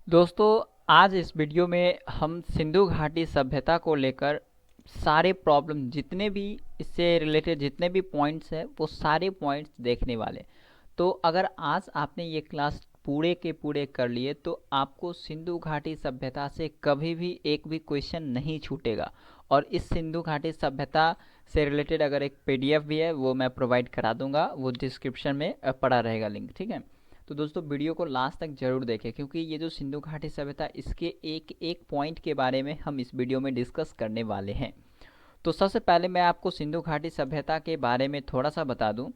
दोस्तों, आज इस वीडियो में हम सिंधु घाटी सभ्यता को लेकर सारे प्रॉब्लम जितने भी इससे रिलेटेड जितने भी पॉइंट्स हैं वो सारे पॉइंट्स देखने वाले। तो अगर आज आपने ये क्लास पूरे के पूरे कर लिए तो आपको सिंधु घाटी सभ्यता से कभी भी एक भी क्वेश्चन नहीं छूटेगा। और इस सिंधु घाटी सभ्यता से रिलेटेड अगर एक पीडीएफ भी है वो मैं प्रोवाइड करा दूंगा, वो डिस्क्रिप्शन में पड़ा रहेगा लिंक, ठीक है। तो दोस्तों वीडियो को लास्ट तक जरूर देखें क्योंकि ये जो सिंधु घाटी सभ्यता इसके एक एक पॉइंट के बारे में हम इस वीडियो में डिस्कस करने वाले हैं। तो सबसे पहले मैं आपको सिंधु घाटी सभ्यता के बारे में थोड़ा सा बता दूं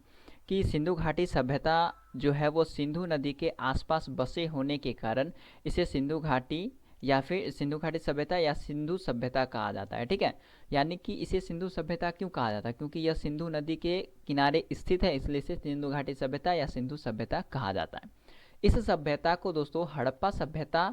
कि सिंधु घाटी सभ्यता जो है वो सिंधु नदी के आसपास बसे होने के कारण इसे सिंधु घाटी या फिर सिंधु घाटी सभ्यता या सिंधु सभ्यता कहा जाता है, ठीक है। यानी कि इसे सिंधु सभ्यता क्यों कहा जाता है, क्योंकि यह सिंधु नदी के किनारे स्थित है, इसलिए इसे सिंधु घाटी सभ्यता या सिंधु सभ्यता कहा जाता है। इस सभ्यता को दोस्तों हड़प्पा सभ्यता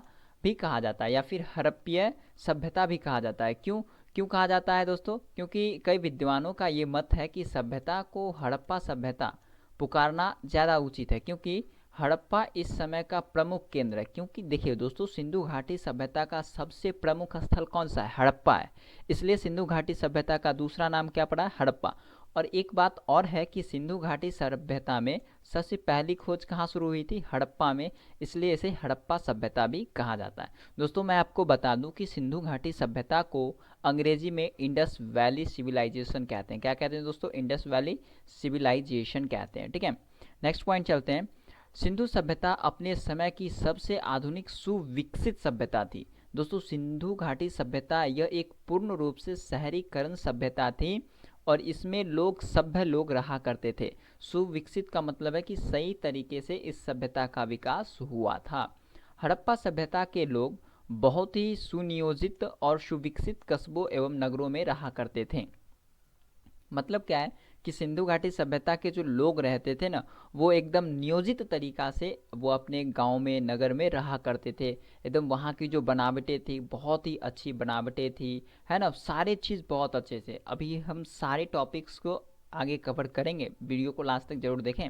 भी कहा जाता है या फिर हड़प्पीय सभ्यता भी कहा जाता है। क्यों क्यों कहा जाता है दोस्तों? क्योंकि कई विद्वानों का ये मत है कि सभ्यता को हड़प्पा सभ्यता पुकारना ज़्यादा उचित है, क्योंकि हड़प्पा इस समय का प्रमुख केंद्र है। क्योंकि देखिए दोस्तों, सिंधु घाटी सभ्यता का सबसे प्रमुख स्थल कौन सा है? हड़प्पा है। इसलिए सिंधु घाटी सभ्यता का दूसरा नाम क्या पड़ा है? हड़प्पा। और एक बात और है कि सिंधु घाटी सभ्यता में सबसे पहली खोज कहाँ शुरू हुई थी? हड़प्पा में, इसलिए इसे हड़प्पा सभ्यता भी कहा जाता है। दोस्तों मैं आपको बता दूं कि सिंधु घाटी सभ्यता को अंग्रेजी में इंडस वैली सिविलाइजेशन कहते हैं। क्या कहते हैं दोस्तों? इंडस वैली सिविलाइजेशन कहते हैं, ठीक है। नेक्स्ट पॉइंट चलते हैं। सिंधु सभ्यता अपने समय की सबसे आधुनिक सुविकसित सभ्यता थी। दोस्तों सिंधु घाटी सभ्यता यह एक पूर्ण रूप से शहरीकरण सभ्यता थी और इसमें लोग सभ्य लोग रहा करते थे। सुविकसित का मतलब है कि सही तरीके से इस सभ्यता का विकास हुआ था। हड़प्पा सभ्यता के लोग बहुत ही सुनियोजित और सुविकसित कस्बों एवं नगरों में रहा करते थे। मतलब क्या है कि सिंधु घाटी सभ्यता के जो लोग रहते थे ना, वो एकदम नियोजित तरीका से वो अपने गांव में नगर में रहा करते थे। एकदम वहाँ की जो बनावटें थी बहुत ही अच्छी बनावटें थी, है ना। सारे चीज़ बहुत अच्छे से, अभी हम सारे टॉपिक्स को आगे कवर करेंगे, वीडियो को लास्ट तक जरूर देखें।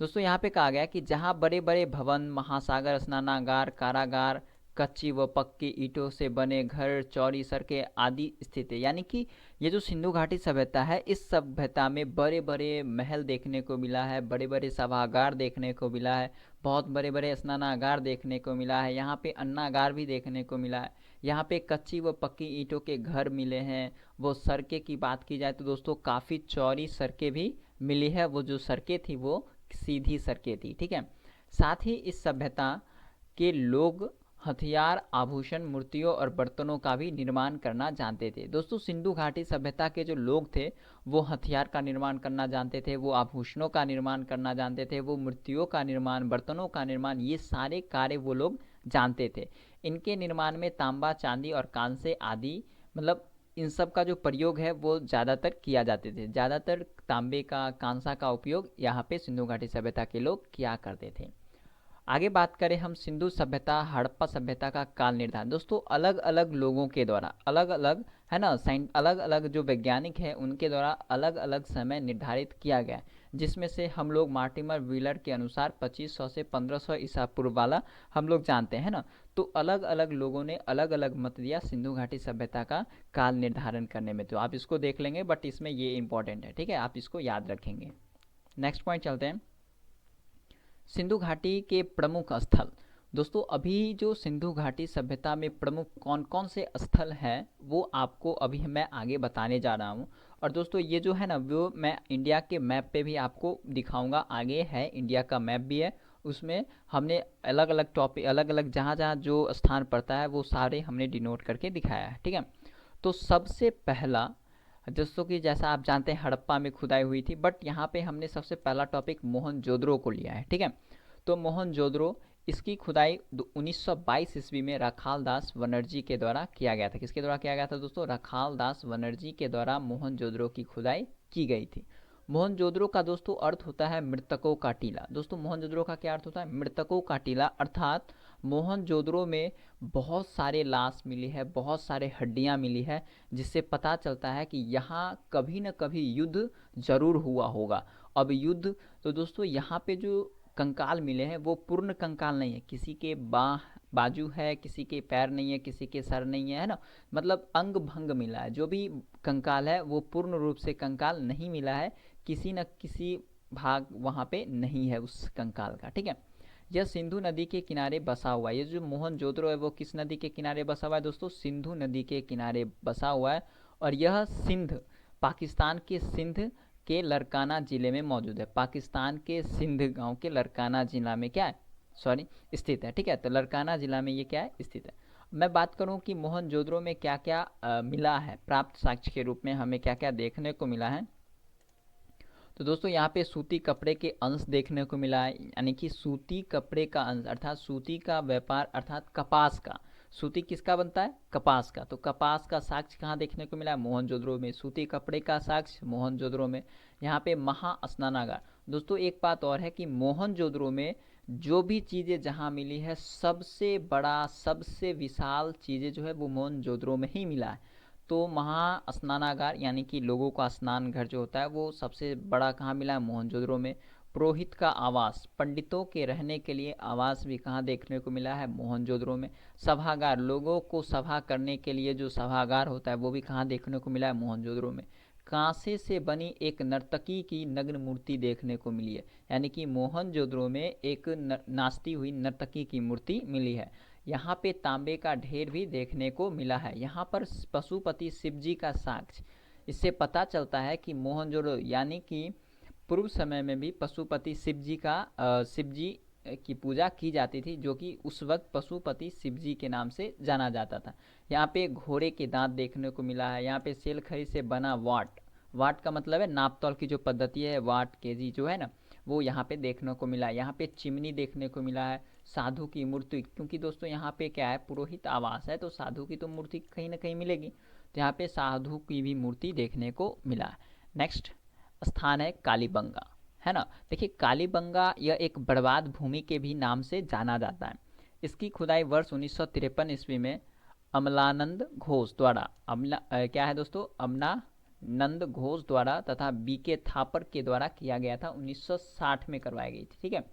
दोस्तों यहाँ पे कहा गया कि जहाँ बड़े बड़े भवन, महासागर, स्नानागार, कारागार, कच्ची व पक्की ईंटों से बने घर, चौड़ी सड़कें आदि स्थित है। यानी कि ये जो सिंधु घाटी सभ्यता है, इस सभ्यता में बड़े बड़े महल देखने को मिला है, बड़े बड़े सभागार देखने को मिला है, बहुत बड़े बड़े स्नानागार देखने को मिला है, यहाँ पे अन्नागार भी देखने को मिला है, यहाँ पे कच्ची व पक्की ईंटों के घर मिले हैं। वो सड़कें की बात की जाए तो दोस्तों काफ़ी चौड़ी सड़कें भी मिली है। वो जो सड़कें थी वो सीधी सड़कें थी, ठीक है। साथ ही इस सभ्यता के लोग हथियार, आभूषण, मूर्तियों और बर्तनों का भी निर्माण करना जानते थे। दोस्तों सिंधु घाटी सभ्यता के जो लोग थे वो हथियार का निर्माण करना जानते थे, वो आभूषणों का निर्माण करना जानते थे, वो मूर्तियों का निर्माण, बर्तनों का निर्माण, ये सारे कार्य वो लोग जानते थे। इनके निर्माण में तांबा, चांदी और कांसे आदि, मतलब इन सब का जो प्रयोग है वो ज़्यादातर किया जाते थे। ज़्यादातर तांबे का, कांसा का उपयोग यहाँ पे सिंधु घाटी सभ्यता के लोग किया करते थे। आगे बात करें हम सिंधु सभ्यता हड़प्पा सभ्यता का काल निर्धारण। दोस्तों अलग अलग लोगों के द्वारा अलग अलग, है ना, अलग अलग जो वैज्ञानिक हैं उनके द्वारा अलग अलग समय निर्धारित किया गया है, जिसमें से हम लोग मार्टिमर व्हीलर के अनुसार 2500 से 1500 ईसा पूर्व वाला हम लोग जानते हैं ना। तो अलग अलग लोगों ने अलग अलग मत दिया सिंधु घाटी सभ्यता का काल निर्धारण करने में। तो आप इसको देख लेंगे, बट इसमें ये इंपॉर्टेंट है, ठीक है, आप इसको याद रखेंगे। नेक्स्ट पॉइंट चलते हैं। सिंधु घाटी के प्रमुख स्थल। दोस्तों अभी जो सिंधु घाटी सभ्यता में प्रमुख कौन कौन से स्थल हैं वो आपको अभी मैं आगे बताने जा रहा हूँ। और दोस्तों ये जो है ना वो मैं इंडिया के मैप पे भी आपको दिखाऊंगा, आगे है इंडिया का मैप भी है, उसमें हमने अलग अलग टॉपिक, अलग अलग जहाँ जहाँ जो स्थान पड़ता है वो सारे हमने डिनोट करके दिखाया है, ठीक है। तो सबसे पहला, दोस्तों कि जैसा आप जानते हैं हड़प्पा में खुदाई हुई थी, बट यहाँ पे हमने सबसे पहला टॉपिक मोहनजोदड़ो को लिया है, ठीक है। तो मोहनजोदड़ो, इसकी खुदाई 1922 ईस्वी में रखाल दास बनर्जी के द्वारा किया गया था। किसके द्वारा किया गया था दोस्तों? रखाल दास बनर्जी के द्वारा मोहनजोदड़ो की खुदाई की गई थी। मोहनजोदड़ो का दोस्तों अर्थ होता है मृतकों का टीला। दोस्तों मोहनजोदड़ो का क्या अर्थ होता है? मृतकों का टीला, अर्थात मोहनजोदड़ो में बहुत सारे लाश मिली है, बहुत सारे हड्डियां मिली है, जिससे पता चलता है कि यहाँ कभी न कभी युद्ध जरूर हुआ होगा। अब युद्ध, तो दोस्तों यहाँ पे जो कंकाल मिले हैं वो पूर्ण कंकाल नहीं है, किसी के बाह बाजू है, किसी के पैर नहीं है, किसी के सर नहीं है ना, मतलब अंग भंग मिला है। जो भी कंकाल है वो पूर्ण रूप से कंकाल नहीं मिला है, किसी न किसी भाग वहाँ पे नहीं है उस कंकाल का, ठीक है। यह सिंधु नदी के किनारे बसा हुआ है। ये जो मोहनजोदड़ो है वो किस नदी के किनारे बसा हुआ है दोस्तों? सिंधु नदी के किनारे बसा हुआ है। और यह सिंध, पाकिस्तान के सिंध के लरकाना जिले में मौजूद है। पाकिस्तान के सिंध गांव के लरकाना जिला में क्या है, सॉरी, स्थित है, ठीक है। तो लरकाना जिला में ये क्या है, स्थित है। मैं बात करूं कि मोहनजोदड़ो में क्या क्या मिला है, प्राप्त साक्ष्य के रूप में हमें क्या क्या देखने को मिला है। तो दोस्तों यहाँ पे सूती कपड़े के अंश देखने को मिला है, यानी कि सूती कपड़े का अंश अर्थात सूती का व्यापार अर्थात कपास का। सूती किसका बनता है? कपास का। तो कपास का साक्ष्य कहाँ देखने को मिला है? मोहनजोदड़ो में। सूती कपड़े का साक्ष्य मोहनजोदड़ो में। यहाँ पे महास्नानागार। दोस्तों एक बात और है कि मोहनजोदड़ो में जो भी चीज़ें जहाँ मिली है, सबसे बड़ा सबसे विशाल चीज़ें जो है वो मोहनजोदड़ो में ही मिला है। तो महास्नानागार यानी कि लोगों का स्नान घर जो होता है वो सबसे बड़ा कहाँ मिला है? मोहनजोदड़ो में। पुरोहित का आवास, पंडितों के रहने के लिए आवास भी कहाँ देखने को मिला है? मोहनजोदड़ो में। सभागार, लोगों को सभा करने के लिए जो सभागार होता है वो भी कहाँ देखने को मिला है? मोहनजोदड़ो में। कांसे से बनी एक नर्तकी की नग्न मूर्ति देखने को मिली है, यानी कि मोहनजोदड़ो में एक नाचती हुई नर्तकी की मूर्ति मिली है। यहाँ पे तांबे का ढेर भी देखने को मिला है। यहाँ पर पशुपति शिवजी का साक्ष्य, इससे पता चलता है कि मोहनजोदड़ो यानी कि पूर्व समय में भी पशुपति शिवजी की पूजा की जाती थी, जो कि उस वक्त पशुपति शिवजी के नाम से जाना जाता था। यहाँ पे घोड़े के दांत देखने को मिला है। यहाँ पे सेलखड़ी से बना वाट, वाट का मतलब है नाप तौल की जो पद्धति है, वाट केजी जो है ना, वो यहाँ पे देखने को मिला है। यहाँ पे चिमनी देखने को मिला है। साधु की मूर्ति, क्योंकि दोस्तों यहाँ पे क्या है, पुरोहित आवास है, तो साधु की तो मूर्ति कहीं ना कहीं मिलेगी, तो यहाँ पे साधु की भी मूर्ति देखने को मिला है। नेक्स्ट स्थान है कालीबंगा, है ना। देखिए कालीबंगा यह एक बर्बाद भूमि के भी नाम से जाना जाता है। इसकी खुदाई वर्ष 1953 ईस्वी में अमलानंद घोष द्वारा, क्या है दोस्तों, अमलानंद घोष द्वारा तथा बीके थापर के द्वारा किया गया था। 1960 में करवाई गई थी, ठीक है।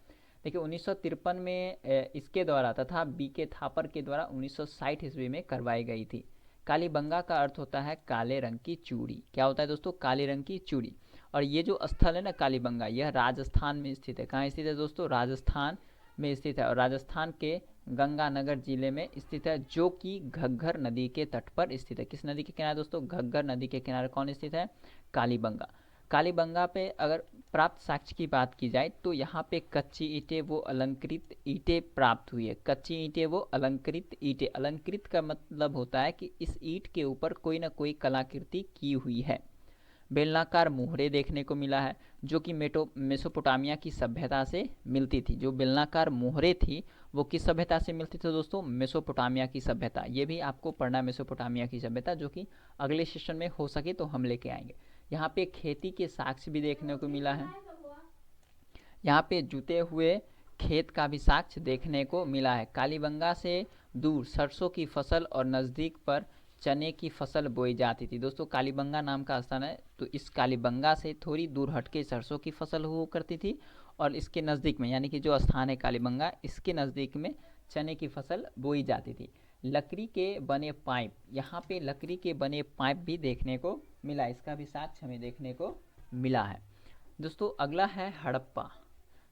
देखिए 1953 में इसके द्वारा तथा बीके थापर के द्वारा 1960 ईस्वी में करवाई गई थी। कालीबंगा का अर्थ होता है काले रंग की चूड़ी। क्या होता है दोस्तों? काले रंग की चूड़ी। और ये जो स्थल है ना कालीबंगा, यह राजस्थान में स्थित है। कहाँ स्थित है दोस्तों? राजस्थान में स्थित है। और राजस्थान के गंगानगर जिले में स्थित है, जो कि घग्गर नदी के तट पर स्थित है। किस नदी के किनारे दोस्तों? घग्गर नदी के किनारे कौन स्थित है? कालीबंगा। कालीबंगा पे अगर प्राप्त साक्ष्य की बात की जाए तो यहाँ पे कच्ची ईंटें वो अलंकृत ईंटें प्राप्त हुई है। कच्ची ईंटें वो अलंकृत ईंटें। अलंकृत का मतलब होता है कि इस ईंट के ऊपर कोई ना कोई कलाकृति की हुई है। बेलनाकार मोहरे देखने को मिला है, जो कि मेसोपोटामिया की सभ्यता से मिलती थी। जो बेलनाकार मोहरे थी वो किस सभ्यता से मिलती थी दोस्तों? मेसोपोटामिया की सभ्यता। ये भी आपको पढ़ना है, मेसोपोटामिया की सभ्यता, जो कि अगले सेशन में हो सके तो हम लेके आएंगे। यहाँ पे खेती के साक्ष्य भी देखने को मिला है। यहाँ पे जुते हुए खेत का भी साक्ष्य देखने को मिला है। कालीबंगा से दूर सरसों की फसल और नज़दीक पर चने की फसल बोई जाती थी। दोस्तों कालीबंगा नाम का स्थान है, तो इस कालीबंगा से थोड़ी दूर हटके सरसों की फसल हुआ करती थी, और इसके नज़दीक में यानी कि जो स्थान है कालीबंगा, इसके नज़दीक में चने की फसल बोई जाती थी। लकड़ी के बने पाइप, यहाँ पे लकड़ी के बने पाइप भी देखने को मिला, इसका भी साक्ष्य हमें देखने को मिला है। दोस्तों अगला है हड़प्पा।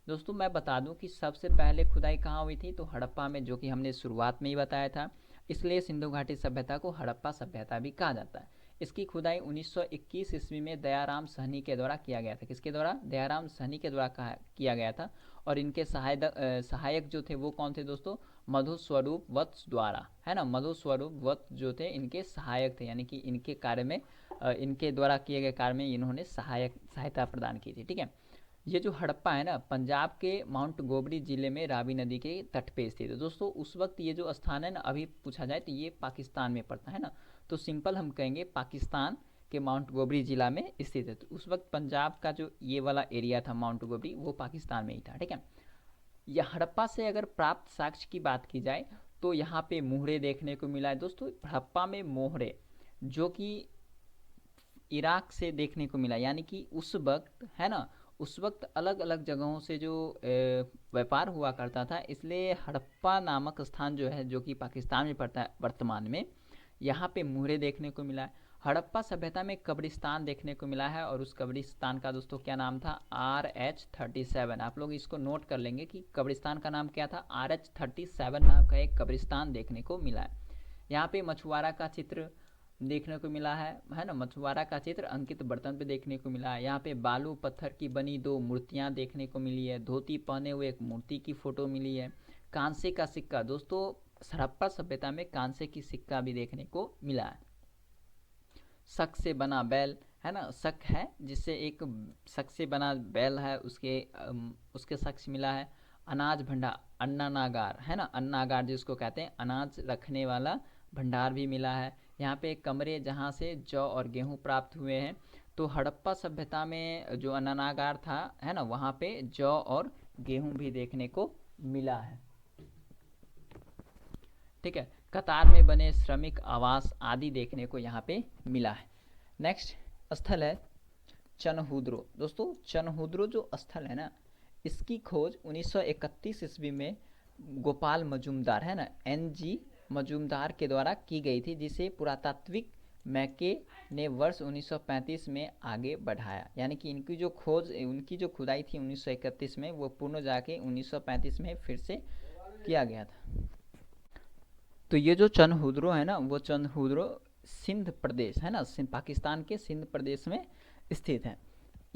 दोस्तों मैं बता दूं कि सबसे पहले खुदाई कहाँ हुई थी, तो हड़प्पा में, जो कि हमने शुरुआत में ही बताया था। इसलिए सिंधु घाटी सभ्यता को हड़प्पा सभ्यता भी कहा जाता है। इसकी खुदाई 1921 ईस्वी में दयाराम सहनी के द्वारा किया गया था। किसके द्वारा? दयाराम सहनी के द्वारा किया गया था। और इनके सहायक जो थे वो कौन थे दोस्तों? मधु स्वरूप वत्स द्वारा, है ना। मधु स्वरूप वत्स जो थे इनके सहायक थे, यानी कि इनके कार्य में, इनके द्वारा किए गए कार्य में इन्होंने सहायता प्रदान की थी, ठीक है। ये जो हड़प्पा है ना, पंजाब के माउंट गोबरी जिले में रावी नदी के तट पे स्थित है। दोस्तों उस वक्त ये जो स्थान है ना, अभी पूछा जाए तो ये पाकिस्तान में पड़ता है ना, तो सिंपल हम कहेंगे पाकिस्तान के माउंट गोबरी जिला में स्थित है। तो उस वक्त पंजाब का जो ये वाला एरिया था माउंट गोबरी, वो पाकिस्तान में ही था, ठीक है। यह हड़प्पा से अगर प्राप्त साक्ष्य की बात की जाए तो यहाँ पे मोहरे देखने को मिला है। दोस्तों हड़प्पा में मोहरे जो कि इराक से देखने को मिला, यानी कि उस वक्त, है ना, उस वक्त अलग अलग जगहों से जो व्यापार हुआ करता था, इसलिए हड़प्पा नामक स्थान जो है, जो कि पाकिस्तान में पड़ता है वर्तमान में, यहाँ पे मुहरे देखने को मिला है। हड़प्पा सभ्यता में कब्रिस्तान देखने को मिला है, और उस कब्रिस्तान का दोस्तों क्या नाम था? RH-37। आप लोग इसको नोट कर लेंगे कि कब्रिस्तान का नाम क्या था? RH-37 नाम का एक कब्रिस्तान देखने को मिला है। यहाँ पे मछुआरा का चित्र देखने को मिला है ना, मछुआरा का चित्र अंकित बर्तन पे देखने को मिला है। यहाँ पे बालू पत्थर की बनी 2 मूर्तियाँ देखने को मिली है। धोती पहने हुए एक मूर्ति की फोटो मिली है। कांसे का सिक्का, दोस्तों हड़प्पा सभ्यता में कांसे की सिक्का भी देखने को मिला है। शक से बना बैल, है ना, शक है जिससे एक शक से बना बैल है, उसके शक से मिला है। अनाज भंडार, अन्नागार, है ना, अन्नागार जिसको कहते हैं, अनाज रखने वाला भंडार भी मिला है। यहाँ पे कमरे जहाँ से जौ और गेहूँ प्राप्त हुए हैं। तो हड़प्पा सभ्यता में जो अन्नागार था, है ना, वहाँ पे जौ और गेहूँ भी देखने को मिला है। ठीक है, कतार में बने श्रमिक आवास आदि देखने को यहाँ पे मिला है। नेक्स्ट स्थल है चनहुद्रो। दोस्तों चनहुद्रो जो स्थल है ना, इसकी खोज 1931 ईस्वी में गोपाल मजूमदार, है ना, NG मजूमदार के द्वारा की गई थी, जिसे पुरातात्विक मैके ने वर्ष 1935 में आगे बढ़ाया। यानी कि उनकी जो खुदाई थी 1931 में, वो पूर्ण जाके 1935 में फिर से किया गया था। तो ये जो चनहुद्रो है ना, वो चनहुद्रो सिंध प्रदेश, है ना, पाकिस्तान के सिंध प्रदेश में स्थित है।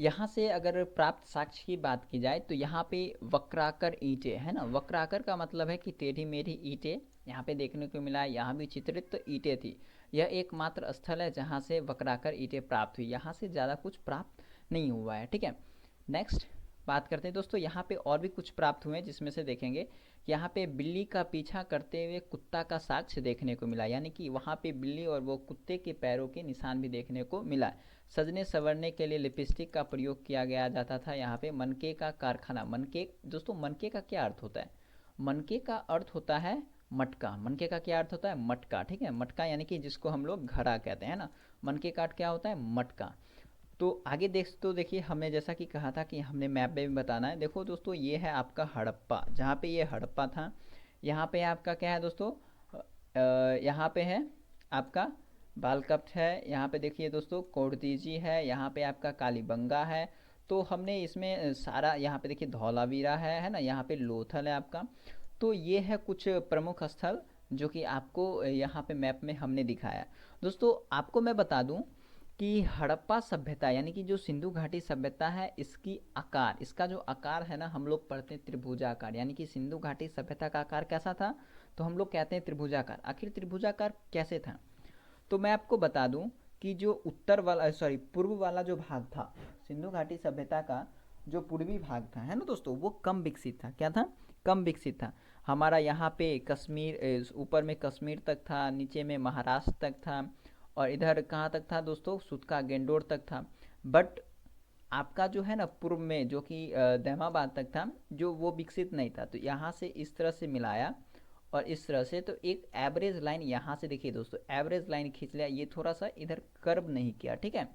यहाँ से अगर प्राप्त साक्ष्य की बात की जाए तो यहाँ पे वक्राकर ईंटें, है ना, वक्राकर का मतलब है कि टेढ़ी मेढ़ी ईंटें यहाँ पे देखने को मिला है। यहाँ भी चित्रित तो ईंटें थी। यह एकमात्र स्थल है जहाँ से वक्राकर ईंटें प्राप्त हुई। यहाँ से ज़्यादा कुछ प्राप्त नहीं हुआ है। ठीक है, नेक्स्ट बात करते हैं दोस्तों। यहाँ पे और भी कुछ प्राप्त हुए हैं, जिसमें से देखेंगे यहाँ पे बिल्ली का पीछा करते हुए कुत्ता का साक्ष्य देखने को मिला। यानी कि वहाँ पे बिल्ली और वो कुत्ते के पैरों के निशान भी देखने को मिला। सजने संवरने के लिए लिपस्टिक का प्रयोग किया गया जाता था। यहाँ पे मनके का कारखाना, मनके दोस्तों, मनके का क्या अर्थ होता है? मनके का अर्थ होता है मटका। मनके का क्या अर्थ होता है? मटका। ठीक है, मटका यानी कि जिसको हम लोग घड़ा कहते हैं ना, मनके का अर्थ क्या होता है? मटका। तो आगे देखिए, हमने जैसा कि कहा था कि हमने मैप में भी बताना है। देखो दोस्तों, ये है आपका हड़प्पा, जहाँ पे ये हड़प्पा था। यहाँ पे आपका क्या है दोस्तों? यहाँ पे है आपका बालकप्ट है। यहाँ पे देखिए दोस्तों कोडतीजी है। यहाँ पे आपका कालीबंगा है। तो हमने इसमें सारा, यहाँ पे देखिए धौलावीरा है ना, यहाँ पे लोथल है आपका। तो ये है कुछ प्रमुख स्थल जो कि आपको यहाँ पे मैप में हमने दिखाया। दोस्तों आपको मैं बता दूं कि हड़प्पा सभ्यता यानी कि जो सिंधु घाटी सभ्यता है, इसका जो आकार है ना, हम लोग पढ़ते हैं त्रिभुजाकार। यानी कि सिंधु घाटी सभ्यता का आकार कैसा था? तो हम लोग कहते हैं त्रिभुजाकार। आखिर त्रिभुजाकार कैसे था? तो मैं आपको बता दूं कि जो पूर्व वाला जो भाग था सिंधु घाटी सभ्यता का, जो पूर्वी भाग था, है ना दोस्तों, वो कम विकसित था। क्या था? कम विकसित था। हमारा यहाँ पे कश्मीर, ऊपर में कश्मीर तक था, नीचे में महाराष्ट्र तक था, और इधर कहाँ तक था दोस्तों? सुतका गेंडोर तक था। बट आपका जो है ना पूर्व में, जो कि दहमाबाद तक था, जो वो विकसित नहीं था। तो यहाँ से इस तरह से मिलाया और इस तरह से, तो एक एवरेज लाइन यहाँ से देखिए दोस्तों, एवरेज लाइन खींच लिया। ये थोड़ा सा इधर कर्व नहीं किया। ठीक है,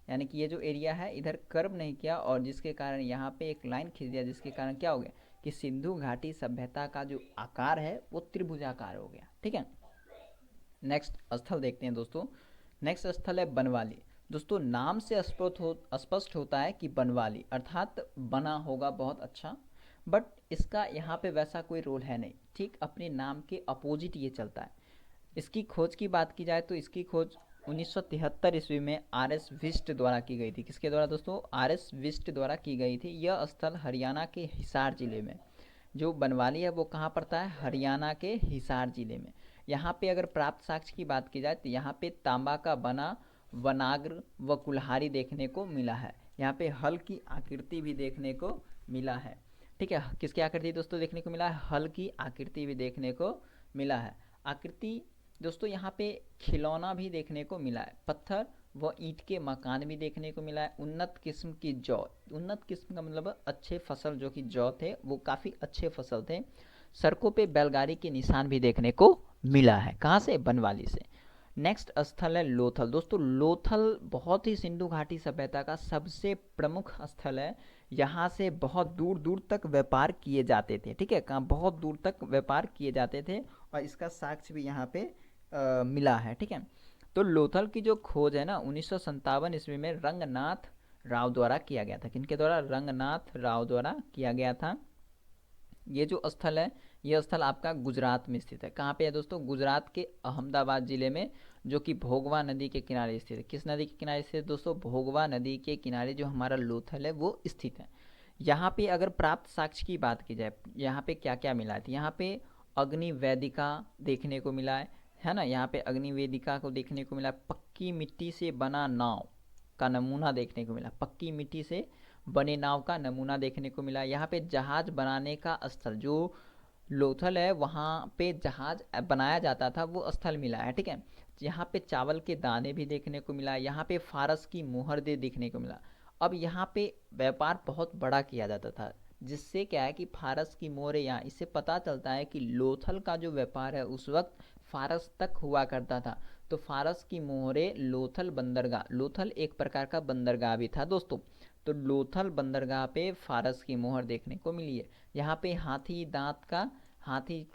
यानी कि ये जो एरिया है इधर कर्व नहीं किया, और जिसके कारण यहाँ पे एक लाइन खींच दिया, जिसके कारण क्या हो गया कि सिंधु घाटी सभ्यता का जो आकार है वो त्रिभुजाकार हो गया। ठीक है, नेक्स्ट स्थल देखते हैं दोस्तों। नेक्स्ट स्थल है बनवाली। दोस्तों नाम से स्पष्ट होता है कि बनवाली अर्थात बना होगा बहुत अच्छा, बट इसका यहाँ पे वैसा कोई रोल है नहीं। ठीक, अपने नाम के अपोजिट ये चलता है। इसकी खोज की बात की जाए तो इसकी खोज 1973 ईस्वी में RS विस्ट द्वारा की गई थी। किसके द्वारा दोस्तों? RS विस्ट द्वारा की गई थी। यह स्थल हरियाणा के हिसार जिले में, जो बनवाली है वो कहाँ पड़ता है? हरियाणा के हिसार जिले में। यहाँ पे अगर प्राप्त साक्ष्य की बात की जाए तो यहाँ पे तांबा का बना वनाग्र व कुल्हाड़ी देखने को मिला है। यहाँ पे हल की आकृति भी देखने को मिला है। ठीक है, किसकी आकृति दोस्तों देखने को मिला है? हल की आकृति भी देखने को मिला है। आकृति दोस्तों यहाँ पे खिलौना भी देखने को मिला है। पत्थर व ईंट के मकान भी देखने को मिला है। उन्नत किस्म की जौ, उन्नत किस्म का मतलब अच्छे फसल, जो कि जौ थे वो काफ़ी अच्छे फसल थे। सड़कों पे बैलगाड़ी के निशान भी देखने को मिला है। कहाँ से? बनवाली से। नेक्स्ट स्थल है लोथल। दोस्तों लोथल बहुत ही सिंधु घाटी सभ्यता का सबसे प्रमुख स्थल है। यहाँ से बहुत दूर दूर तक व्यापार किए जाते थे, ठीक है, कहाँ बहुत दूर तक व्यापार किए जाते थे, और इसका साक्ष्य भी यहाँ पे मिला है, ठीक है। तो लोथल की जो खोज है ना 1957 ईस्वी में रंगनाथ राव द्वारा किया गया था। किनके द्वारा? रंगनाथ राव द्वारा किया गया था। ये जो स्थल है, ये स्थल आपका गुजरात में स्थित है। कहाँ पे है दोस्तों? गुजरात के अहमदाबाद जिले में, जो कि भोगवा नदी के किनारे स्थित है। किस नदी के किनारे स्थित है दोस्तों? भोगवा नदी के किनारे जो हमारा लोथल है वो स्थित है। यहाँ पे अगर प्राप्त साक्ष्य की बात की जाए, यहाँ पे क्या क्या मिला है, तो यहाँ पे अग्नि वेदिका देखने को मिला है ना, यहाँ पे अग्नि वेदिका को देखने को मिला। पक्की मिट्टी से बना नाव का नमूना देखने को मिला। पक्की मिट्टी से बने नाव का नमूना देखने को मिला। यहाँ पे जहाज बनाने का स्थल, जो लोथल है वहाँ पे जहाज बनाया जाता था, वो स्थल मिला है, ठीक है। यहाँ पे चावल के दाने भी देखने को मिला। यहाँ पे फारस की मुहर दे देखने को मिला। अब यहाँ पे व्यापार बहुत बड़ा किया जाता था, जिससे क्या है कि फारस की मोहरें, यहाँ इससे पता चलता है कि लोथल का जो व्यापार है उस वक्त फारस तक हुआ करता था। तो फारस की मोहरें लोथल बंदरगाह, लोथल एक प्रकार का बंदरगाह भी था दोस्तों, तो लोथल बंदरगाह पे फारस की मोहर देखने को मिली है। यहाँ पे हाथी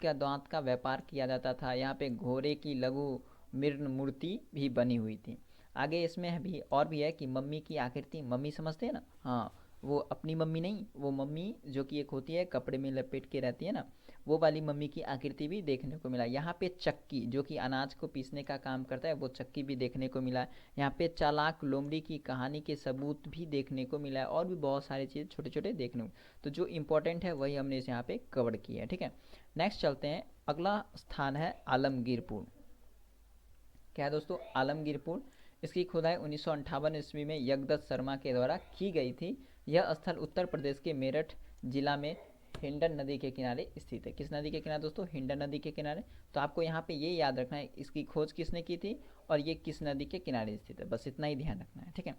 का दांत का व्यापार किया जाता था। यहाँ पे घोड़े की लघु मृण मूर्ति भी बनी हुई थी। आगे इसमें भी और भी है कि मम्मी की आकृति, मम्मी समझते हैं ना, हाँ, वो अपनी मम्मी नहीं, वो मम्मी जो कि एक होती है कपड़े में लपेट के रहती है ना, वो वाली मम्मी की आकृति भी देखने को मिला। यहाँ पे चक्की, जो कि अनाज को पीसने का काम करता है, वो चक्की भी देखने को मिला। यहाँ पे चालाक लोमड़ी की कहानी के सबूत भी देखने को मिला है, और भी बहुत सारी चीज़ छोटे छोटे देखने को। तो जो इम्पोर्टेंट है वही हमने इस यहाँ पे कवर किया है, ठीक है। नेक्स्ट चलते हैं। अगला स्थान है आलमगीरपुर। क्या है दोस्तों? आलमगीरपुर। इसकी खुदाई 1958 ईस्वी में यज्ञदत्त शर्मा के द्वारा की गई थी। यह स्थल उत्तर प्रदेश के मेरठ जिला में हिंडन नदी के किनारे स्थित है। किस नदी के किनारे दोस्तों? हिंडन नदी के किनारे। तो आपको यहाँ पे ये याद रखना है इसकी खोज किसने की थी और ये किस नदी के किनारे स्थित है, बस इतना ही ध्यान रखना है, ठीक है।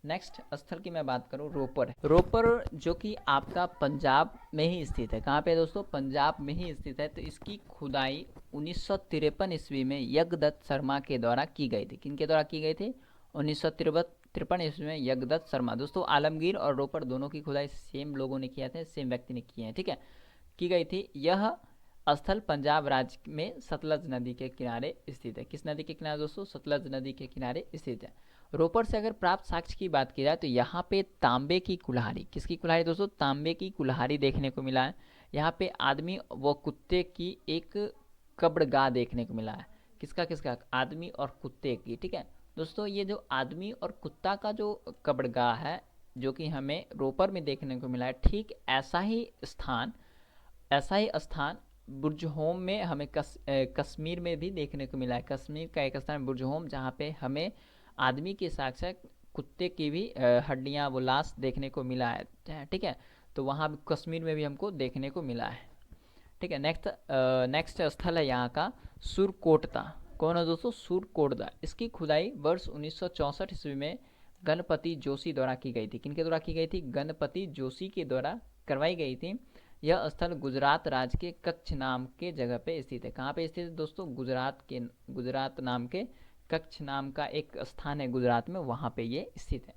नेक्स्ट स्थल की मैं बात करूँ, रोपर। रोपर जो कि आपका पंजाब में ही स्थित है। कहाँ पे दोस्तों? पंजाब में ही स्थित है। तो इसकी खुदाई 1953 ईस्वी में यज्ञदत्त शर्मा के द्वारा की गई थी। किनके द्वारा की गई थी? 1953 ईस्वी में यज्ञदत्त शर्मा। दोस्तों आलमगीर और रोपर दोनों की खुदाई सेम लोगों ने किया था, सेम व्यक्ति ने किए हैं, ठीक है, की गई थी। यह स्थल पंजाब राज्य में सतलज नदी के किनारे स्थित है। किस नदी के किनारे दोस्तों? सतलज नदी के किनारे स्थित है। रोपर से अगर प्राप्त साक्ष्य की बात की जाए तो यहाँ पे तांबे की कुल्हाड़ी, किसकी कुल्हाड़ी दोस्तों? तांबे की कुल्हाड़ी देखने को मिला है। यहाँ पे आदमी व कुत्ते की एक कब्रगाह देखने को मिला है। किसका किसका? आदमी और कुत्ते की, ठीक है। दोस्तों ये जो आदमी और कुत्ता का जो कब्रगाह है, जो कि हमें रोपर में देखने को मिला है, ठीक ऐसा ही स्थान बुर्जहोम में हमें कश्मीर में भी देखने को मिला है। कश्मीर का एक स्थान बुर्जहोम, जहाँ पे हमें आदमी के साथ साथ कुत्ते की भी हड्डियाँ, वो लाश देखने को मिला है, ठीक है। तो वहाँ कश्मीर में भी हमको देखने को मिला है, ठीक है। नेक्स्ट स्थल है यहाँ का सुरकोटता। कौन है दोस्तों? सुरकोटदा। इसकी खुदाई वर्ष 1964 ईस्वी में गणपति जोशी द्वारा की गई थी। किनके द्वारा की गई थी? गणपति जोशी के द्वारा करवाई गई थी। यह स्थल गुजरात राज्य के कच्छ नाम के जगह पे स्थित है। कहाँ पे स्थित है दोस्तों? गुजरात नाम के कच्छ नाम का एक स्थान है गुजरात में, वहाँ पे ये स्थित है।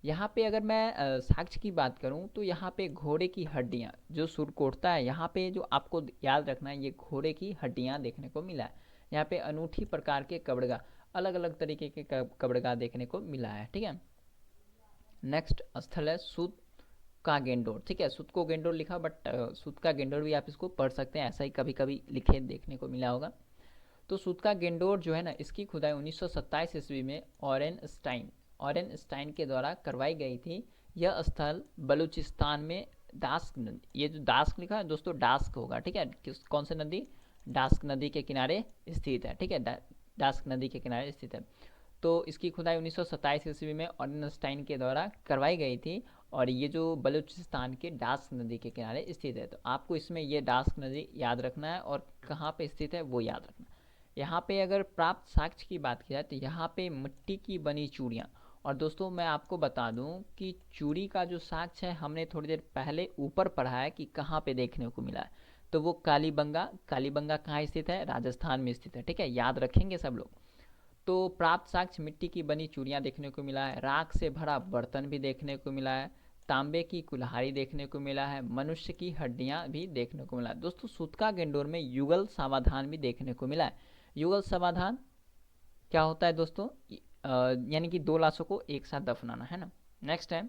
यहाँ पे अगर मैं साक्ष्य की बात करूँ तो यहाँ पे घोड़े की हड्डियाँ, जो सुरकोटता है, यहाँ पे जो आपको याद रखना है, ये घोड़े की हड्डियाँ देखने को मिला है। यहाँ पे अनूठी प्रकार के कब्रगाह, अलग अलग तरीके के कब्रगाह देखने को मिला है, ठीक है। नेक्स्ट स्थल है सूत का गेंडोर, ठीक है। सूत को गेंडोर लिखा, बट सूत का गेंडोर भी आप इसको पढ़ सकते हैं, ऐसा ही कभी कभी लिखे देखने को मिला होगा। तो सूत का गेंडोर जो है ना, इसकी खुदाई 1927 ईस्वी में ऑरेनस्टाइन के द्वारा करवाई गई थी। यह स्थल बलूचिस्तान में डास्क नदी, ये जो डास्क लिखा है दोस्तों, डास्क होगा, ठीक है। कौन सी नदी? डास्क नदी के किनारे स्थित है, ठीक है। डास्क नदी के किनारे स्थित है। तो इसकी खुदाई 1927 ईस्वी में ऑरेनस्टाइन के द्वारा करवाई गई थी, और ये जो बलूचिस्तान के डास्क नदी के किनारे स्थित है। तो आपको इसमें ये डास्क नदी याद रखना है, और कहाँ पे स्थित है वो याद रखना है। यहाँ पे अगर प्राप्त साक्ष्य की बात की जाए तो यहाँ पे मिट्टी की बनी चूड़ियाँ, और दोस्तों मैं आपको बता दूं कि चूड़ी का जो साक्ष्य है हमने थोड़ी देर पहले ऊपर पढ़ा है कि कहाँ पे देखने को मिला है। तो वो कालीबंगा कहाँ स्थित है? राजस्थान में स्थित है, ठीक है, याद रखेंगे सब लोग। तो प्राप्त साक्ष्य मिट्टी की बनी चूड़ियाँ देखने को मिला है, राख से भरा बर्तन भी देखने को मिला है, तांबे की कुल्हाड़ी देखने को मिला है, मनुष्य की हड्डियाँ भी देखने को मिला है। दोस्तों सूतका गेंडोर में युगल समाधान भी देखने को मिला है। युगल समाधान क्या होता है दोस्तों? यानी कि दो लाशों को एक साथ दफनाना, है ना। नेक्स्ट है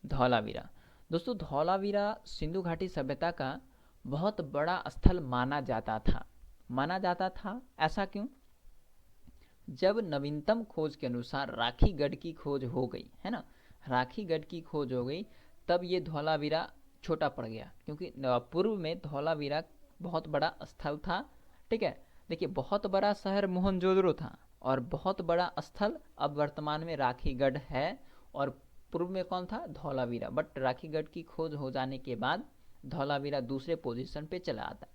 धौलावीरा। दोस्तों धौलावीरा सिंधु घाटी सभ्यता का बहुत बड़ा स्थल माना जाता था। माना जाता था, ऐसा क्यों? जब नवीनतम खोज के अनुसार राखीगढ़ की खोज हो गई, है ना, राखीगढ़ की खोज हो गई, तब ये धौलावीरा छोटा पड़ गया, क्योंकि पूर्व में धौलावीरा बहुत बड़ा स्थल था। ठीक है, देखिए बहुत बड़ा शहर मोहनजोदड़ो था और बहुत बड़ा स्थल अब वर्तमान में राखीगढ़ है, और पूर्व में कौन था? धौलावीरा। बट राखीगढ़ की खोज हो जाने के बाद धौलावीरा दूसरे पोजीशन पे चला आता।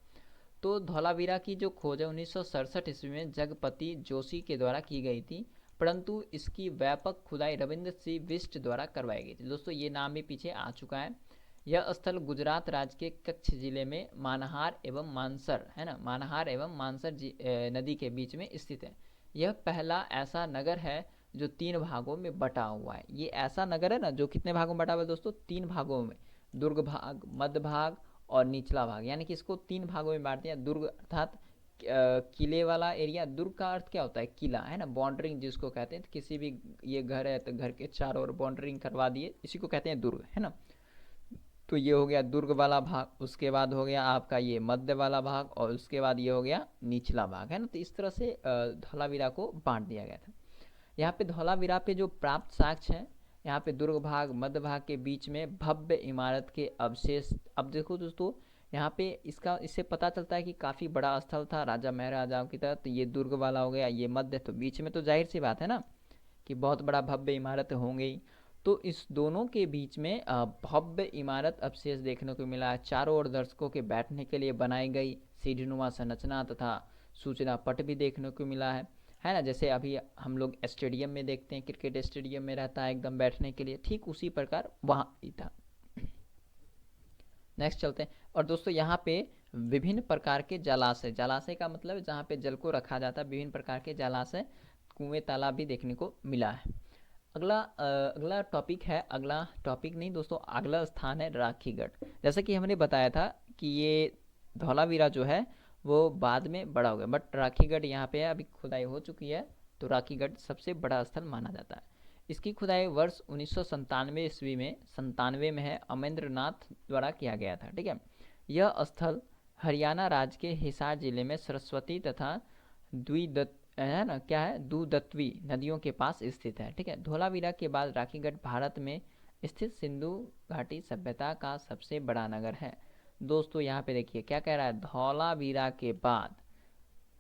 तो धौलावीरा की जो खोज है 1967 ईस्वी में जगपति जोशी के द्वारा की गई थी, परंतु इसकी व्यापक खुदाई रविंद्र सिंह बिष्ट द्वारा करवाई गई थी। दोस्तों ये नाम भी पीछे आ चुका है। यह स्थल गुजरात राज्य के कच्छ जिले में मानहार एवं मानसर, है ना, मानहार एवं मानसर नदी के बीच में स्थित है। यह पहला ऐसा नगर है जो 3 भागों में बटा हुआ है। ये ऐसा नगर है ना जो कितने भागों में बटा हुआ है दोस्तों? 3 भागों में, दुर्ग भाग, मध्य भाग और निचला भाग, यानी कि इसको 3 भागों में बांट दिया। दुर्ग अर्थात किले वाला एरिया। दुर्ग का अर्थ क्या होता है? किला, है ना, बाउंड्रिंग जिसको कहते हैं। तो किसी भी ये घर है तो घर के चारों ओर बाउंड्रिंग करवा दिए, इसी को कहते हैं दुर्ग, है ना। तो ये हो गया दुर्ग वाला भाग, उसके बाद हो गया आपका ये मध्य वाला भाग, और उसके बाद ये हो गया निचला भाग, है ना। तो इस तरह से धौलावीरा को बांट दिया गया था। यहाँ पे धौलावीरा पे जो प्राप्त साक्ष्य है, यहाँ पे दुर्ग भाग मध्य भाग के बीच में भव्य इमारत के अवशेष। अब देखो दोस्तों यहाँ पे इससे पता चलता है कि काफ़ी बड़ा स्थल था राजा महाराजाओं की तरह। तो ये दुर्ग वाला हो गया, ये मध्य, तो बीच में तो जाहिर सी बात है ना कि बहुत बड़ा भव्य इमारत होंगी। तो इस दोनों के बीच में भव्य इमारत अवशेष देखने को मिला है। चारों ओर दर्शकों के बैठने के लिए बनाई गई सीढ़ीनुमा संरचना तथा सूचना पट भी देखने को मिला है ना। जैसे अभी हम लोग स्टेडियम में देखते हैं, क्रिकेट स्टेडियम में रहता है एकदम बैठने के लिए, ठीक उसी प्रकार वहाँ ही था। नेक्स्ट चलते हैं। और दोस्तों यहाँ पे विभिन्न प्रकार के जलाशय, जलाशय का मतलब है जहाँ पे जल को रखा जाता है, विभिन्न प्रकार के जलाशय, कुएं, तालाब भी देखने को मिला है। अगला टॉपिक है, अगला टॉपिक नहीं दोस्तों, अगला स्थान है राखीगढ़। जैसा कि हमने बताया था कि ये धौलावीरा जो है वो बाद में बड़ा हो गया, बट राखीगढ़ यहाँ पे अभी खुदाई हो चुकी है, तो राखीगढ़ सबसे बड़ा स्थल माना जाता है। इसकी खुदाई वर्ष 1997 ईस्वी में 97 में है, अमरेंद्रनाथ द्वारा किया गया था। ठीक है, यह स्थल हरियाणा राज्य के हिसार जिले में सरस्वती तथा द्विदत्त, है ना, क्या है, दूधत्वी नदियों के पास स्थित है। ठीक है, धौलावीरा के बाद राखीगढ़ भारत में स्थित सिंधु घाटी सभ्यता का सबसे बड़ा नगर है। दोस्तों यहाँ पे देखिए क्या कह रहा है, धौलावीरा के बाद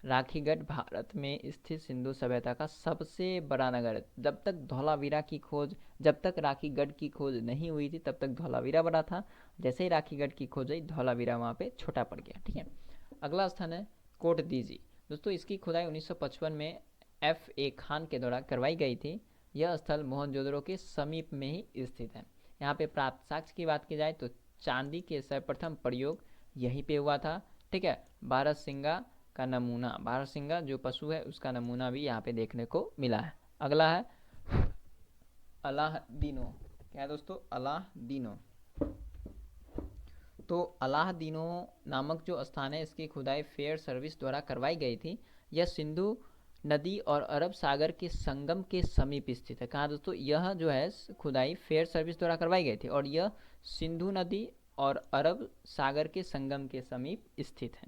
राखीगढ़ भारत में स्थित सिंधु सभ्यता का सबसे बड़ा नगर है। जब तक धौलावीरा की खोज, जब तक राखीगढ़ की खोज नहीं हुई थी तब तक धौलावीरा बड़ा था। जैसे ही राखीगढ़ की खोज हुई धौलावीरा वहाँ पे छोटा पड़ गया। ठीक है, अगला स्थान है कोट दीजी। दोस्तों इसकी खुदाई 1955 में F.A. खान के द्वारा करवाई गई थी। यह स्थल मोहनजोदड़ो के समीप में ही स्थित है। यहाँ पे प्राप्त साक्ष्य की बात की जाए तो चांदी के सर्वप्रथम प्रयोग यहीं पे हुआ था। ठीक है, बारहसिंगा का नमूना, बारहसिंगा जो पशु है उसका नमूना भी यहाँ पे देखने को मिला है। अगला है अलाहदीनो। क्या है दोस्तों? अलाहदीनो। तो अलाहदीनो नामक जो स्थान है इसकी खुदाई फेयर सर्विस द्वारा करवाई गई थी। यह सिंधु नदी और अरब सागर के संगम के समीप स्थित है। कहाँ दोस्तों? यह जो है खुदाई फेयर सर्विस द्वारा करवाई गई थी और यह सिंधु नदी और अरब सागर के संगम के समीप स्थित है।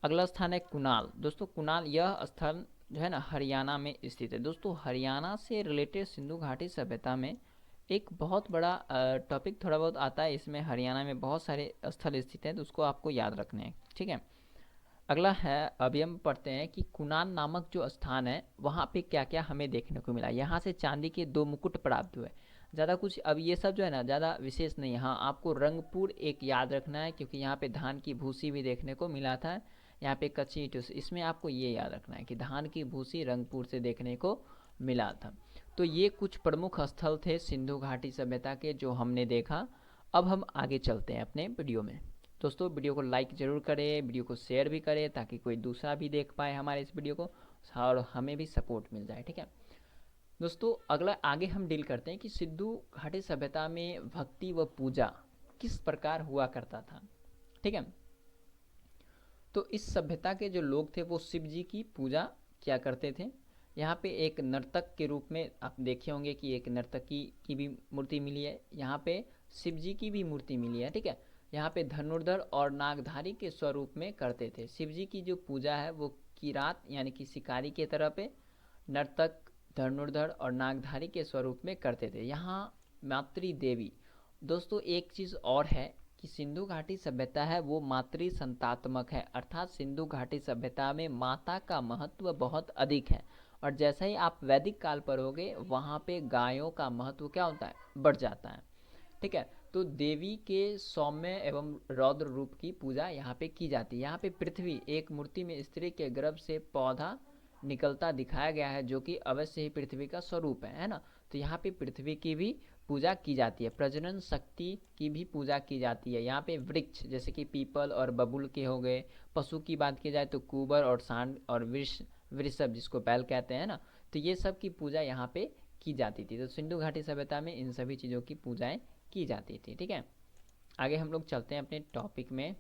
अगला स्थान है कुनाल। दोस्तों कुनाल यह स्थान जो है ना हरियाणा में स्थित है। दोस्तों हरियाणा से रिलेटेड सिंधु घाटी सभ्यता में एक बहुत बड़ा टॉपिक थोड़ा बहुत आता है, इसमें हरियाणा में बहुत सारे स्थल स्थित हैं, तो उसको आपको याद रखने हैं। ठीक है, अगला है, अभी हम पढ़ते हैं कि कुनाल नामक जो स्थान है वहाँ पे क्या क्या हमें देखने को मिला। यहाँ से चांदी के 2 मुकुट प्राप्त हुए। ज़्यादा कुछ अब ये सब जो है ना ज़्यादा विशेष नहीं है। हाँ आपको रंगपुर एक याद रखना है, क्योंकि यहाँ पे धान की भूसी भी देखने को मिला था। यहाँ पे कच्ची ईंटों से, इसमें आपको ये याद रखना है कि धान की भूसी रंगपुर से देखने को मिला था। तो ये कुछ प्रमुख स्थल थे सिंधु घाटी सभ्यता के जो हमने देखा। अब हम आगे चलते हैं अपने वीडियो में। दोस्तों वीडियो को लाइक ज़रूर करें, वीडियो को शेयर भी करें ताकि कोई दूसरा भी देख पाए हमारे इस वीडियो को। और हमें भी सपोर्ट मिल जाए। ठीक है दोस्तों, अगला आगे हम डील करते हैं कि सिंधु घाटी सभ्यता में भक्ति व पूजा किस प्रकार हुआ करता था। ठीक है, तो इस सभ्यता के जो लोग थे वो शिव जी की पूजा किया करते थे। यहाँ पे एक नर्तक के रूप में आप देखे होंगे कि एक नर्तकी की भी मूर्ति मिली है, यहाँ पे शिव जी की भी मूर्ति मिली है। ठीक है, यहाँ पे धनुर्धर और नागधारी के स्वरूप में करते थे। शिव जी की जो पूजा है वो किरात यानी कि शिकारी के तरह पे, नर्तक धनुर्धर और नागधारी के स्वरूप में करते थे। यहाँ मातृ देवी, दोस्तों एक चीज़ और है कि सिंधु घाटी सभ्यता है वो मातृ संतात्मक है, अर्थात सिंधु घाटी सभ्यता में माता का महत्व बहुत अधिक है। और जैसा ही आप वैदिक काल पर होगे वहाँ पे गायों का महत्व क्या होता है, बढ़ जाता है। ठीक है, तो देवी के सौम्य एवं रौद्र रूप की पूजा यहाँ पे की जाती है। यहाँ पे पृथ्वी एक मूर्ति में स्त्री के गर्भ से पौधा निकलता दिखाया गया है, जो कि अवश्य ही पृथ्वी का स्वरूप है ना। तो यहाँ पे पृथ्वी की भी पूजा की जाती है, प्रजनन शक्ति की भी पूजा की जाती है। यहाँ पे वृक्ष जैसे कि पीपल और बबूल के हो गए, पशु की बात की जाए तो कुबर और सांड और वृषभ जिसको बैल कहते हैं ना, तो ये सब की पूजा यहाँ पे की जाती थी। तो सिंधु घाटी सभ्यता में इन सभी चीज़ों की पूजाएं की जाती थी। ठीक है, आगे हम लोग चलते हैं अपने टॉपिक में।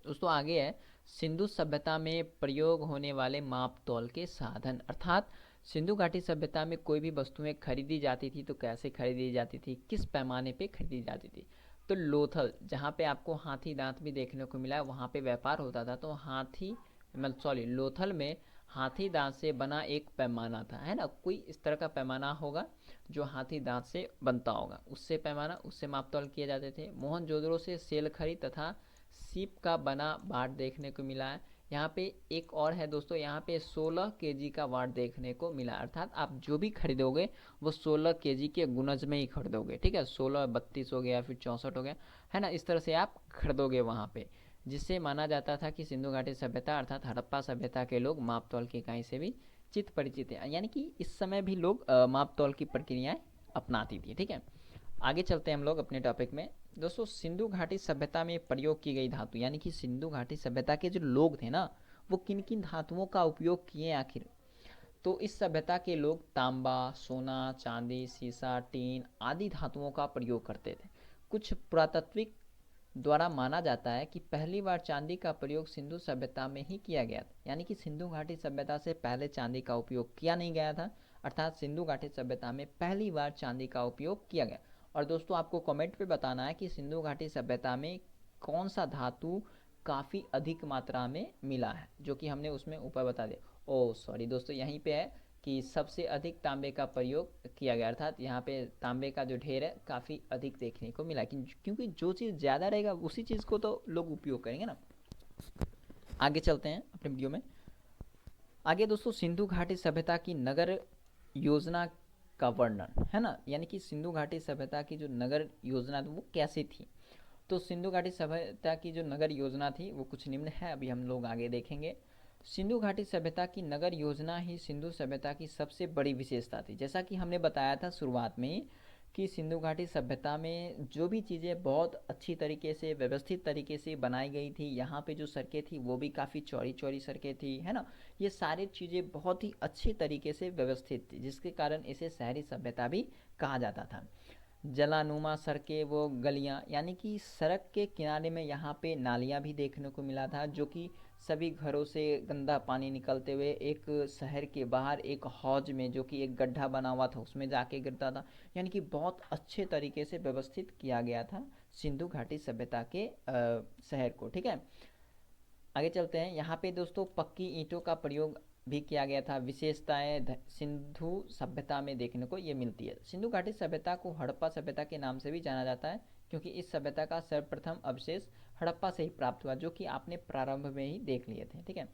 दोस्तों आगे है सिंधु सभ्यता में प्रयोग होने वाले माप तौल के साधन, अर्थात सिंधु घाटी सभ्यता में कोई भी वस्तुएं खरीदी जाती थी तो कैसे खरीदी जाती थी, किस पैमाने पे खरीदी जाती थी। तो लोथल, जहाँ पे आपको हाथी दांत भी देखने को मिला है, वहाँ पे व्यापार होता था। तो लोथल में हाथी दांत से बना एक पैमाना था, है ना। कोई इस तरह का पैमाना होगा जो हाथी दांत से बनता होगा, उससे पैमाना, उससे माप तौल किए जाते थे। मोहनजोदड़ो से सेल खरी तथा सीप का बना वाट देखने को मिला है। यहाँ पे एक और है दोस्तों, यहाँ पे 16 केजी का वाट देखने को मिला, अर्थात आप जो भी खरीदोगे वो 16 केजी के गुणज में ही खरीदोगे। ठीक है, 16 32 हो गया, फिर 64 हो गया, है ना, इस तरह से आप खरीदोगे वहाँ पे, जिससे माना जाता था कि सिंधु घाटी सभ्यता अर्थात हड़प्पा सभ्यता के लोग माप तौल की इकाई से भी चित परिचित है, यानी कि इस समय भी लोग माप तौल की प्रक्रियाएं अपनाती थी। ठीक है, आगे चलते हैं हम लोग अपने टॉपिक में। दोस्तों सिंधु घाटी सभ्यता में प्रयोग की गई धातु, यानी कि सिंधु घाटी सभ्यता के जो लोग थे ना, वो किन किन धातुओं का उपयोग किए आखिर। तो इस सभ्यता के लोग तांबा, सोना, चांदी, सीसा, टीन आदि धातुओं का प्रयोग करते थे। कुछ पुरातात्विक द्वारा माना जाता है कि पहली बार चांदी का प्रयोग सिंधु सभ्यता में ही किया गया था, यानी कि सिंधु घाटी सभ्यता से पहले चांदी का उपयोग किया नहीं गया था, अर्थात सिंधु घाटी सभ्यता में पहली बार चांदी का उपयोग किया गया। और दोस्तों आपको कमेंट पे बताना है कि सिंधु घाटी सभ्यता में कौन सा धातु काफ़ी अधिक मात्रा में मिला है, जो कि हमने उसमें ऊपर बता दिया। ओ सॉरी दोस्तों, यहीं पे है कि सबसे अधिक तांबे का प्रयोग किया गया, अर्थात यहाँ पे तांबे का जो ढेर है काफ़ी अधिक देखने को मिला, क्योंकि जो चीज़ ज़्यादा रहेगा उसी चीज़ को तो लोग उपयोग करेंगे ना। आगे चलते हैं अपने वीडियो में। आगे दोस्तों सिंधु घाटी सभ्यता की नगर योजना का वर्णन, है ना, यानी कि सिंधु घाटी सभ्यता की जो नगर योजना थी वो कैसी थी। तो सिंधु घाटी सभ्यता की जो नगर योजना थी वो कुछ निम्न है, अभी हम लोग आगे देखेंगे। सिंधु घाटी सभ्यता की नगर योजना ही सिंधु सभ्यता की सबसे बड़ी विशेषता थी। जैसा कि हमने बताया था शुरुआत में ही कि सिंधु घाटी सभ्यता में जो भी चीज़ें बहुत अच्छी तरीके से व्यवस्थित तरीके से बनाई गई थी, यहाँ पे जो सड़कें थी वो भी काफ़ी चौड़ी चौड़ी सड़कें थी, है ना, ये सारी चीज़ें बहुत ही अच्छी तरीके से व्यवस्थित थी, जिसके कारण इसे शहरी सभ्यता भी कहा जाता था। जलानुमा सड़कें वो गलियाँ, यानी कि सड़क के किनारे में यहाँ पे नालियाँ भी देखने को मिला था, जो कि सभी घरों से गंदा पानी निकलते हुए एक शहर के बाहर एक हौज में, जो कि एक गड्ढा बना हुआ था, उसमें जाके गिरता था। यानी कि बहुत अच्छे तरीके से व्यवस्थित किया गया था सिंधु घाटी सभ्यता के शहर को। ठीक है, आगे चलते हैं। यहाँ पे दोस्तों पक्की ईंटों का प्रयोग भी किया गया था। विशेषताएं सिंधु सभ्यता में देखने को ये मिलती है। सिंधु घाटी सभ्यता को हड़प्पा सभ्यता के नाम से भी जाना जाता है, क्योंकि इस सभ्यता का सर्वप्रथम अवशेष हड़प्पा से ही प्राप्त हुआ, जो कि आपने प्रारंभ में ही देख लिए थे। ठीक है,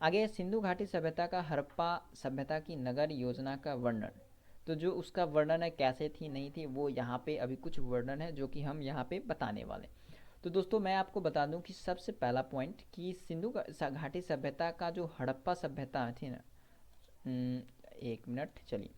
आगे सिंधु घाटी सभ्यता का हड़प्पा सभ्यता की नगर योजना का वर्णन। तो जो उसका वर्णन है कैसे थी नहीं थी, वो यहाँ पे अभी कुछ वर्णन है जो कि हम यहाँ पे बताने वाले। तो दोस्तों मैं आपको बता दूं कि सबसे पहला पॉइंट कि सिंधु घाटी सभ्यता का जो हड़प्पा सभ्यता थी ना, एक मिनट चलिए।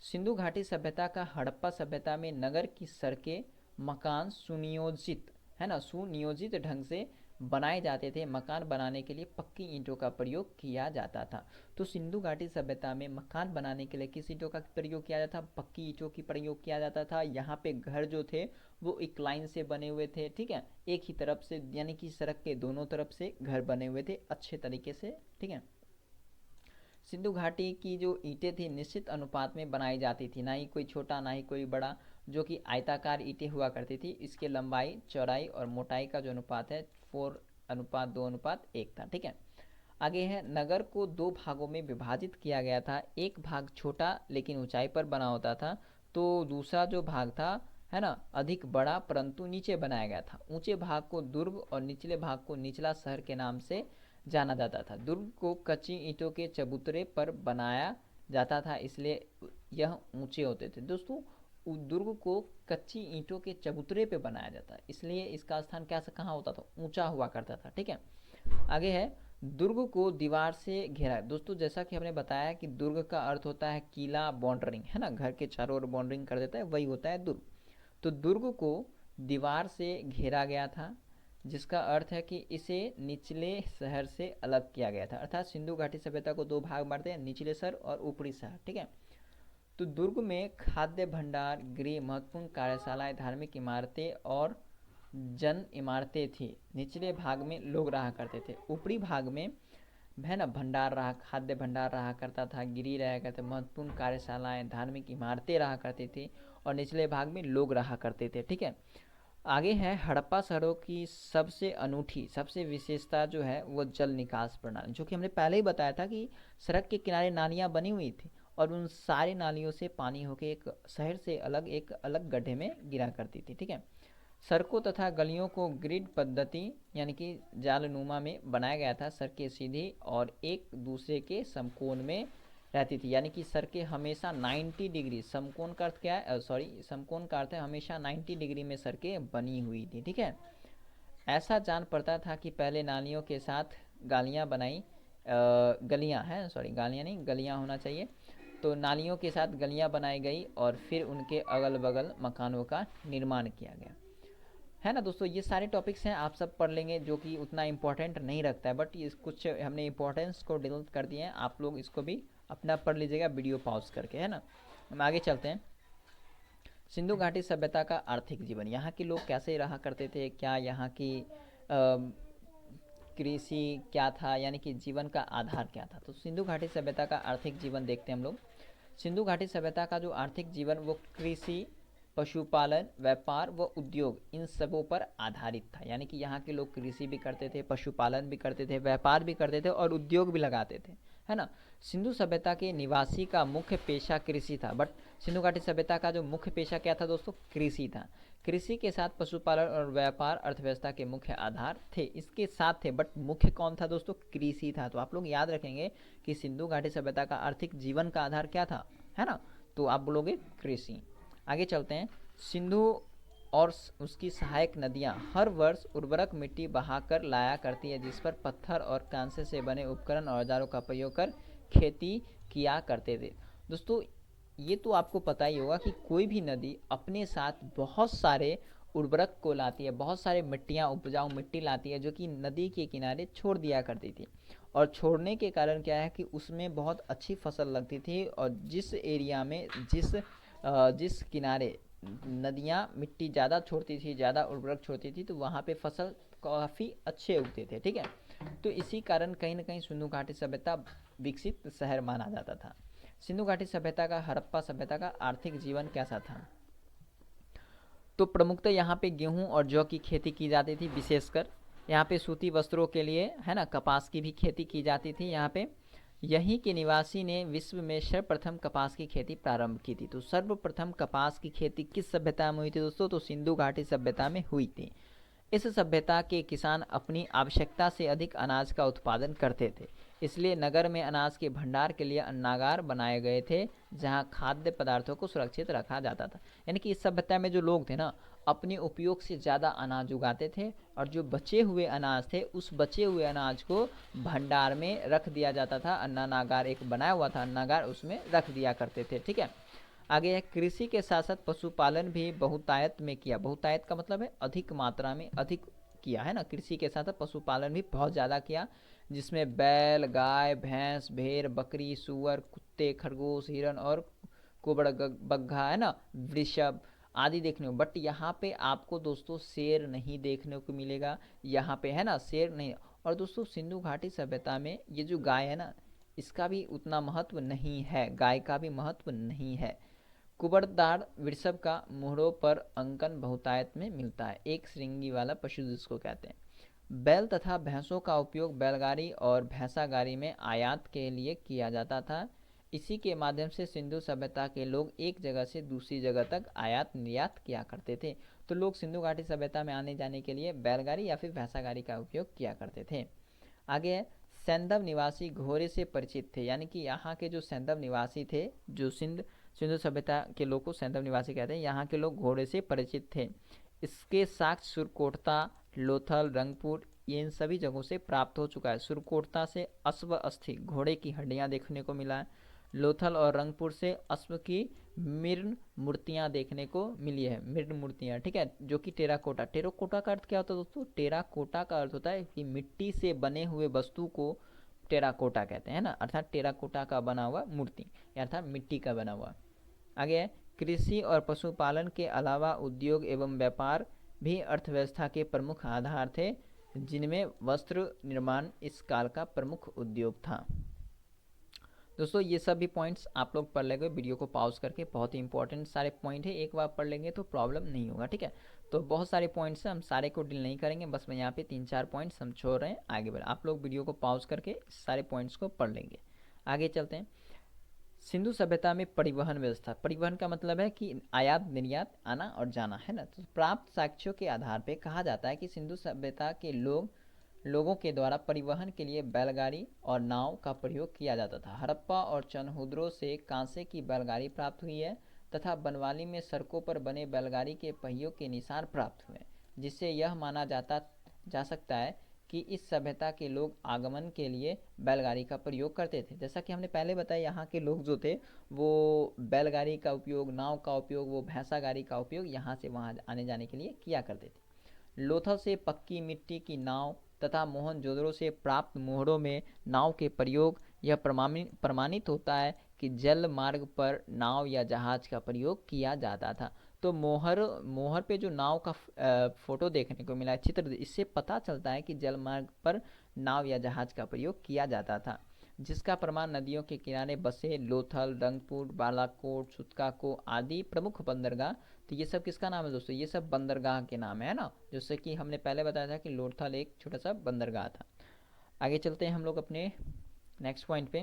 सिंधु घाटी सभ्यता का हड़प्पा सभ्यता में नगर की सड़कें, मकान सुनियोजित, है ना, सुनियोजित ढंग से बनाए जाते थे, मकान बनाने के लिए पक्की ईंटों का प्रयोग किया जाता था। तो सिंधु घाटी सभ्यता में मकान बनाने के लिए किस ईंटों का प्रयोग किया जाता था? पक्की ईंटों की प्रयोग किया जाता था। यहाँ पे घर जो थे वो एक लाइन से बने हुए थे, ठीक है, एक ही तरफ से, यानी कि सड़क के दोनों तरफ से घर बने हुए थे अच्छे तरीके से, ठीक है। सिंधु घाटी की जो ईंटें थी निश्चित अनुपात में बनाई जाती थी, ना ही कोई छोटा ना ही कोई बड़ा, जो कि आयताकार ईंटें हुआ करती थी। इसके लंबाई, चौड़ाई और मोटाई का जो अनुपात है 4:2:1 था, ठीक है। आगे है, नगर को दो भागों में विभाजित किया गया था। एक भाग छोटा लेकिन ऊंचाई पर बना होता था, तो दूसरा जो भाग था, है ना, अधिक बड़ा परंतु नीचे बनाया गया था। ऊंचे भाग को दुर्ग और निचले भाग को निचला शहर के नाम से जाना जाता था। दुर्ग को कच्ची ईंटों के चबूतरे पर बनाया जाता था, इसलिए यह ऊंचे होते थे। दोस्तों, दुर्ग को कच्ची ईंटों के चबूतरे पे बनाया जाता है, इसलिए इसका स्थान क्या कहाँ होता था? ऊंचा हुआ करता था, ठीक है। आगे है, दुर्ग को दीवार से घेरा। दोस्तों, जैसा कि हमने बताया कि दुर्ग का अर्थ होता है किला, बाउंड्रिंग, है ना, घर के चारों ओर बाउंड्रिंग कर देता है, वही होता है दुर्ग। तो दुर्ग को दीवार से घेरा गया था, जिसका अर्थ है कि इसे निचले शहर से अलग किया गया था। अर्थात सिंधु घाटी सभ्यता को दो भाग बांटते हैं, निचले शहर और ऊपरी शहर, ठीक है। तो दुर्ग में खाद्य भंडार, गृह, महत्वपूर्ण कार्यशालाएं, धार्मिक इमारतें और जन इमारतें थी। निचले भाग में लोग रहा करते थे, ऊपरी भाग में, है ना, भंडार रहा, खाद्य भंडार रहा करता था, गिरी रहा करते, महत्वपूर्ण कार्यशालाएं, धार्मिक इमारतें रहा करती थी, और निचले भाग में लोग रहा करते थे, ठीक है। आगे है, हड़प्पा शहरों की सबसे अनूठी, सबसे विशेषता जो है वो जल निकास प्रणाली, जो कि हमने पहले ही बताया था कि सड़क के किनारे नालियां बनी हुई थी और उन सारी नालियों से पानी होकर एक शहर से अलग एक अलग गड्ढे में गिरा करती थी, ठीक है। सड़कों तथा गलियों को ग्रिड पद्धति यानी कि जालनुमा में बनाया गया था। सड़कें सीधी और एक दूसरे के समकोण में रहती थी, यानी कि सड़कें हमेशा 90 डिग्री, समकोण का अर्थ क्या है, सॉरी, समकोण का अर्थ है हमेशा 90 डिग्री में सड़कें बनी हुई थी, ठीक है। ऐसा जान पड़ता था कि पहले नालियों के साथ गालियाँ बनाई, गलियाँ हैं, सॉरी, गालियाँ नहीं, गलियाँ होना चाहिए। तो नालियों के साथ गलियाँ बनाई गई और फिर उनके अगल बगल मकानों का निर्माण किया गया, है ना। दोस्तों, ये सारे टॉपिक्स हैं, आप सब पढ़ लेंगे, जो कि उतना इंपॉर्टेंट नहीं रखता है, बट ये कुछ हमने इंपॉर्टेंस को डिलीट कर दिए हैं, आप लोग इसको भी अपना पढ़ लीजिएगा वीडियो पॉज करके, है ना। हम आगे चलते हैं। सिंधु घाटी सभ्यता का आर्थिक जीवन, यहाँ के लोग कैसे रहा करते थे, क्या यहाँ की कृषि क्या था, यानी कि जीवन का आधार क्या था। तो सिंधु घाटी सभ्यता का आर्थिक जीवन देखते हैं हम लोग। सिंधु घाटी सभ्यता का जो आर्थिक जीवन वो कृषि, पशुपालन, व्यापार व उद्योग, इन सबों पर आधारित था। यानी कि यहाँ के लोग कृषि भी करते थे, पशुपालन भी करते थे, व्यापार भी करते थे और उद्योग भी लगाते थे, है ना। सिंधु सभ्यता के निवासी का मुख्य पेशा कृषि था, बट सिंधु घाटी सभ्यता का जो मुख्य पेशा क्या था दोस्तों? कृषि था। कृषि के साथ पशुपालन और व्यापार अर्थव्यवस्था के मुख्य आधार थे, इसके साथ थे, बट मुख्य कौन था दोस्तों? कृषि था। तो आप लोग याद रखेंगे कि सिंधु घाटी सभ्यता का आर्थिक जीवन का आधार क्या था, है ना, तो आप बोलोगे कृषि। आगे चलते हैं। सिंधु और उसकी सहायक नदियां हर वर्ष उर्वरक मिट्टी बहाकर लाया करती है, जिस पर पत्थर और कांसे से बने उपकरण और औजारों का प्रयोग कर खेती किया करते थे। दोस्तों, ये तो आपको पता ही होगा कि कोई भी नदी अपने साथ बहुत सारे उर्वरक को लाती है, बहुत सारे मिट्टियाँ, उपजाऊ मिट्टी लाती है, जो कि नदी के किनारे छोड़ दिया करती थी। और छोड़ने के कारण क्या है कि उसमें बहुत अच्छी फसल लगती थी, और जिस एरिया में जिस किनारे नदियाँ मिट्टी ज़्यादा छोड़ती थी, ज़्यादा उर्वरक छोड़ती थी, तो वहाँ पे फसल काफ़ी अच्छे उगते थे, ठीक है। तो इसी कारण कहीं ना कहीं सिंधु घाटी सभ्यता विकसित शहर माना जाता था। सिंधु घाटी सभ्यता का, हड़प्पा सभ्यता का आर्थिक जीवन कैसा था? तो प्रमुखतः यहाँ पे गेहूँ और जौ की खेती की जाती थी, विशेषकर यहाँ पे सूती वस्त्रों के लिए, है ना, कपास की भी खेती की जाती थी यहाँ पे। यहीं के निवासी ने विश्व में सर्वप्रथम कपास की खेती प्रारंभ की थी। तो सर्वप्रथम कपास की खेती किस सभ्यता में हुई थी दोस्तों? तो सिंधु घाटी सभ्यता में हुई थी। इस सभ्यता के किसान अपनी आवश्यकता से अधिक अनाज का उत्पादन करते थे, इसलिए नगर में अनाज के भंडार के लिए अन्नागार बनाए गए थे, जहां खाद्य पदार्थों को सुरक्षित रखा जाता था। यानी कि इस सभ्यता में जो लोग थे ना, अपने उपयोग से ज़्यादा अनाज उगाते थे, और जो बचे हुए अनाज थे उस बचे हुए अनाज को भंडार में रख दिया जाता था। अन्नागार एक बनाया हुआ था, अन्नागार, उसमें रख दिया करते थे, ठीक है। आगे है, कृषि के साथ साथ पशुपालन भी बहुतायत में किया। बहुतायत का मतलब है अधिक मात्रा में, अधिक किया है ना, कृषि के साथ साथ पशुपालन भी बहुत ज़्यादा किया, जिसमें बैल, गाय, भैंस, भेड़, बकरी, सूअर, कुत्ते, खरगोश, हिरन और कुबड़ बग्घा है ना, वृषभ आदि देखने को। बट यहाँ पे आपको दोस्तों शेर नहीं देखने को मिलेगा, यहाँ पे है ना शेर नहीं। और दोस्तों सिंधु घाटी सभ्यता में ये जो गाय है ना, इसका भी उतना महत्व नहीं है, गाय का भी महत्व नहीं है। कुबड़दार वृषभ का मुहरों पर अंकन बहुतायत में मिलता है, एक श्रृंगी वाला पशु जिसको कहते हैं। बैल तथा भैंसों का उपयोग बैलगाड़ी और भैंसा गाड़ी में आयात के लिए किया जाता था। इसी के माध्यम से सिंधु सभ्यता के लोग एक जगह से दूसरी जगह तक आयात निर्यात किया करते थे। तो लोग सिंधु घाटी सभ्यता में आने जाने के लिए बैलगाड़ी या फिर भैंसा गाड़ी का उपयोग किया करते थे। आगे है, सैंधव निवासी घोड़े से परिचित थे, यानी कि यहाँ के जो सैंधव निवासी थे, जो सिंधु सभ्यता के लोग को सैंधव निवासी कहते हैं, यहाँ के लोग घोड़े से परिचित थे। इसके साक्ष्य सुरकोटता, लोथल, रंगपुर, ये इन सभी जगहों से प्राप्त हो चुका है। सुरकोटता से अश्व अस्थि घोड़े की हड्डियां देखने को मिला है। लोथल और रंगपुर से अश्व की मृण मूर्तियां देखने को मिली है, मृण मूर्तियां, ठीक है, जो कि टेराकोटा। टेराकोटा का अर्थ क्या होता है दोस्तों? टेराकोटा का अर्थ होता है कि मिट्टी से बने हुए वस्तु को टेराकोटा कहते हैं ना, अर्थात टेराकोटा का बना हुआ मूर्ति, अर्थात मिट्टी का बना हुआ। आगे है, कृषि और पशुपालन के अलावा उद्योग एवं व्यापार भी अर्थव्यवस्था के प्रमुख आधार थे, जिनमें वस्त्र निर्माण इस काल का प्रमुख उद्योग था। दोस्तों ये सभी पॉइंट्स आप लोग पढ़ लेंगे वीडियो को पॉज करके, बहुत ही इंपॉर्टेंट सारे पॉइंट है, एक बार पढ़ लेंगे तो प्रॉब्लम नहीं होगा, ठीक है। तो बहुत सारे पॉइंट्स हैं, हम सारे को डील नहीं करेंगे, बस मैं यहाँ पे 3-4 पॉइंट्स हम छोड़ रहे हैं, आगे बढ़ आप लोग वीडियो को पॉज करके सारे पॉइंट्स को पढ़ लेंगे। आगे चलते हैं। सिंधु सभ्यता में परिवहन व्यवस्था, परिवहन का मतलब है कि आयात निर्यात, आना और जाना, है ना। तो प्राप्त साक्ष्यों के आधार पर कहा जाता है कि सिंधु सभ्यता के लोगों के द्वारा परिवहन के लिए बैलगाड़ी और नाव का प्रयोग किया जाता था। हड़प्पा और चनहुद्रों से कांसे की बैलगाड़ी प्राप्त हुई है तथा बनवाली में सड़कों पर बने बैलगाड़ी के पहियों के निशान प्राप्त हुए, जिससे यह माना जा सकता है कि इस सभ्यता के लोग आगमन के लिए बैलगाड़ी का प्रयोग करते थे। जैसा कि हमने पहले बताया, यहाँ के लोग जो थे वो बैलगाड़ी का उपयोग, नाव का उपयोग, वो भैंसा गाड़ी का उपयोग यहाँ से वहाँ आने जाने के लिए किया करते थे। लोथल से पक्की मिट्टी की नाव तथा मोहनजोदड़ो से प्राप्त मोहरों में नाव के प्रयोग, यह प्रमाणित होता है कि जल मार्ग पर नाव या जहाज का प्रयोग किया जाता था। तो मोहर पे जो नाव का फोटो देखने को मिला है, चित्र, इससे पता चलता है कि जल मार्ग पर नाव या जहाज का प्रयोग किया जाता था, जिसका प्रमाण नदियों के किनारे बसे लोथल, रंगपुर, बालाकोट, सुतकाको आदि प्रमुख बंदरगाह। तो ये सब किसका नाम है दोस्तों? ये सब बंदरगाह के नाम है ना, जैसे कि हमने पहले बताया था कि लोथल एक छोटा सा बंदरगाह था। आगे चलते हैं हम लोग अपने नेक्स्ट पॉइंट पे।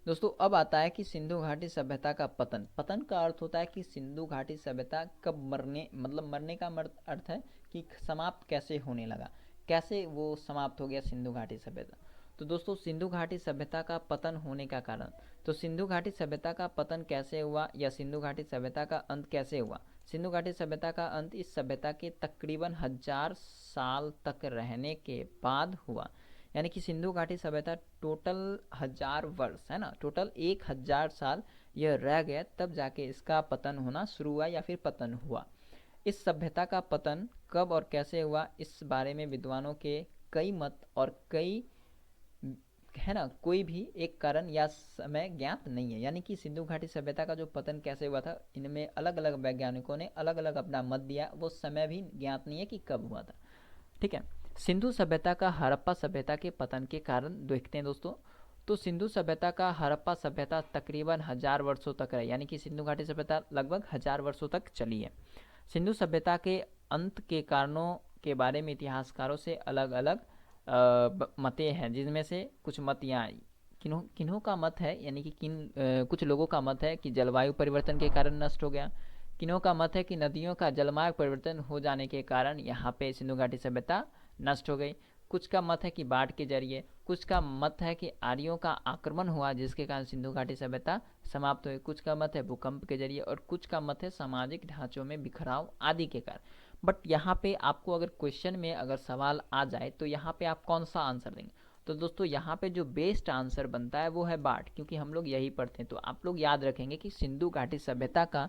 दोस्तों अब आता है कि सिंधु घाटी सभ्यता का पतन। पतन का अर्थ होता है कि सिंधु घाटी सभ्यता कब मरने का अर्थ है कि समाप्त कैसे होने लगा, कैसे वो समाप्त हो गया सिंधु घाटी सभ्यता। तो दोस्तों सिंधु घाटी सभ्यता का पतन होने का कारण, तो सिंधु घाटी सभ्यता का पतन कैसे हुआ या सिंधु घाटी सभ्यता का अंत कैसे हुआ? सिंधु घाटी सभ्यता का अंत इस सभ्यता के तकरीबन 1000 साल तक रहने के बाद हुआ, यानी कि सिंधु घाटी सभ्यता टोटल 1000 वर्ष, है ना, टोटल 1000 साल यह रह गया, तब जाके इसका पतन होना शुरू हुआ या फिर पतन हुआ। इस सभ्यता का पतन कब और कैसे हुआ, इस बारे में विद्वानों के कई मत और कई, है ना, कोई भी एक कारण या समय ज्ञात नहीं है। यानी कि सिंधु घाटी सभ्यता का जो पतन कैसे हुआ था, इनमें अलग अलग वैज्ञानिकों ने अलग अलग अपना मत दिया, वो समय भी ज्ञात नहीं है कि कब हुआ था, ठीक है। सिंधु सभ्यता का हड़प्पा सभ्यता के पतन के कारण देखते हैं दोस्तों। तो सिंधु सभ्यता का हड़प्पा सभ्यता तकरीबन 1000 वर्षों तक रही, यानी कि सिंधु घाटी सभ्यता लगभग 1000 वर्षों तक चली है। सिंधु सभ्यता के अंत के कारणों के बारे में इतिहासकारों से अलग अलग मतें हैं, जिनमें से कुछ मत यहाँ किन्हों का मत है, यानी कि कुछ लोगों का मत है कि जलवायु परिवर्तन के कारण नष्ट हो गया। किन्हों का मत है कि नदियों का जलमार्ग परिवर्तन हो जाने के कारण यहाँ पे सिंधु घाटी सभ्यता नष्ट हो गई। कुछ का मत है कि बाढ़ के जरिए, कुछ का मत है कि आर्यों का आक्रमण हुआ जिसके कारण सिंधु घाटी सभ्यता समाप्त हुई, कुछ का मत है भूकंप के जरिए, और कुछ का मत है सामाजिक ढांचों में बिखराव आदि के कारण। बट यहाँ पे आपको अगर क्वेश्चन में अगर सवाल आ जाए तो यहाँ पे आप कौन सा आंसर देंगे? तो दोस्तों यहाँ पे जो बेस्ट आंसर बनता है वो है बाढ़, क्योंकि हम लोग यही पढ़ते हैं। तो आप लोग याद रखेंगे कि सिंधु घाटी सभ्यता का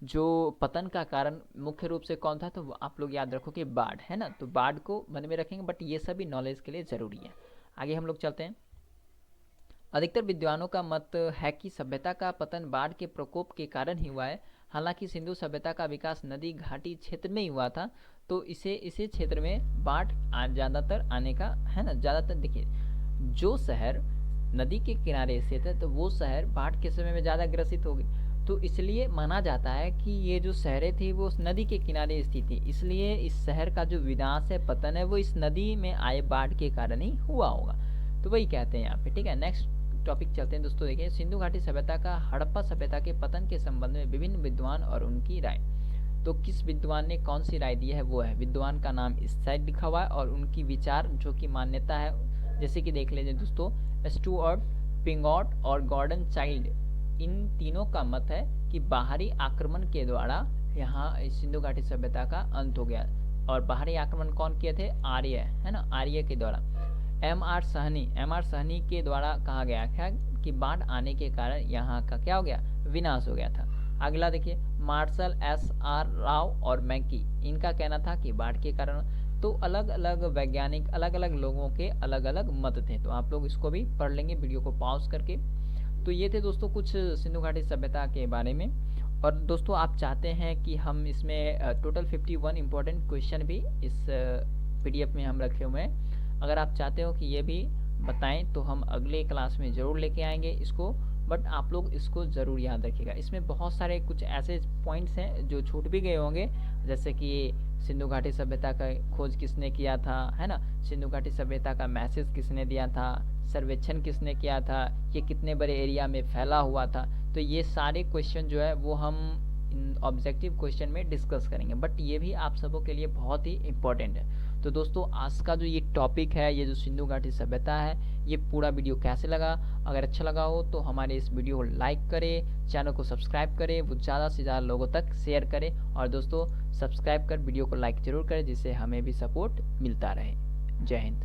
जो पतन का कारण मुख्य रूप से कौन था, तो आप लोग याद रखो कि बाढ़ है ना, तो बाढ़ को मन में रखेंगे, बट ये सभी नॉलेज के लिए ज़रूरी है। आगे हम लोग चलते हैं। अधिकतर विद्वानों का मत है कि सभ्यता का पतन बाढ़ के प्रकोप के कारण ही हुआ है। हालांकि सिंधु सभ्यता का विकास नदी घाटी क्षेत्र में ही हुआ था, तो इसे क्षेत्र में बाढ़ ज़्यादातर आने का है ना, ज़्यादातर देखिए जो शहर नदी के किनारे स्थित है तो वो शहर बाढ़ के समय में ज़्यादा ग्रसित होगी। तो इसलिए माना जाता है कि ये जो शहरें थी वो नदी के किनारे स्थित थी, इसलिए इस शहर का जो विनाश है, पतन है, वो इस नदी में आए बाढ़ के कारण ही हुआ होगा। तो वही कहते हैं यहाँ पे, ठीक है। नेक्स्ट टॉपिक चलते हैं दोस्तों। देखिए सिंधु घाटी सभ्यता का हड़प्पा सभ्यता के पतन के संबंध में विभिन्न विद्वान और उनकी राय। तो किस विद्वान ने कौन सी राय दी है, वो है, विद्वान का नाम इस साइड लिखा हुआ है और उनकी विचार जो कि मान्यता है, जैसे कि देख लीजिए दोस्तों, स्टुअर्ट, पिंगॉट और गॉर्डन चाइल्ड, इन तीनों का मत है कि बाहरी आक्रमण के द्वारा यहाँ सिंधु घाटी सभ्यता का अंत हो गया। और बाहरी आक्रमण कौन किए थे, आर्य, है ना, आर्य के द्वारा। एम आर सहनी के द्वारा कहा गया था कि बाढ़ आने के कारण यहाँ का क्या हो गया, विनाश हो गया था। अगला देखिए, मार्शल एस आर राव और मैकी, इनका कहना था कि बाढ़ के कारण। तो अलग अलग वैज्ञानिक, अलग अलग लोगों के अलग अलग मत थे, तो आप लोग इसको भी पढ़ लेंगे वीडियो को पॉज करके। तो ये थे दोस्तों कुछ सिंधु घाटी सभ्यता के बारे में। और दोस्तों आप चाहते हैं कि हम इसमें टोटल 51 इम्पोर्टेंट क्वेश्चन भी इस PDF में हम रखे हुए हैं। अगर आप चाहते हो कि ये भी बताएं तो हम अगले क्लास में ज़रूर लेके आएंगे इसको, बट आप लोग इसको ज़रूर याद रखिएगा। इसमें बहुत सारे कुछ ऐसे पॉइंट्स हैं जो छूट भी गए होंगे, जैसे कि सिंधु घाटी सभ्यता का खोज किसने किया था, है ना, सिंधु घाटी सभ्यता का मैसेज किसने दिया था, सर्वेक्षण किसने किया था, ये कितने बड़े एरिया में फैला हुआ था। तो ये सारे क्वेश्चन जो है वो हम ऑब्जेक्टिव क्वेश्चन में डिस्कस करेंगे, बट ये भी आप सबों के लिए बहुत ही इम्पोर्टेंट है। तो दोस्तों आज का जो ये टॉपिक है, ये जो सिंधु घाटी सभ्यता है, ये पूरा वीडियो कैसे लगा, अगर अच्छा लगा हो तो हमारे इस वीडियो को लाइक करें, चैनल को सब्सक्राइब करें, वो ज़्यादा से ज़्यादा लोगों तक शेयर करें। और दोस्तों सब्सक्राइब कर वीडियो को लाइक ज़रूर करें, जिससे हमें भी सपोर्ट मिलता रहे। जय हिंद।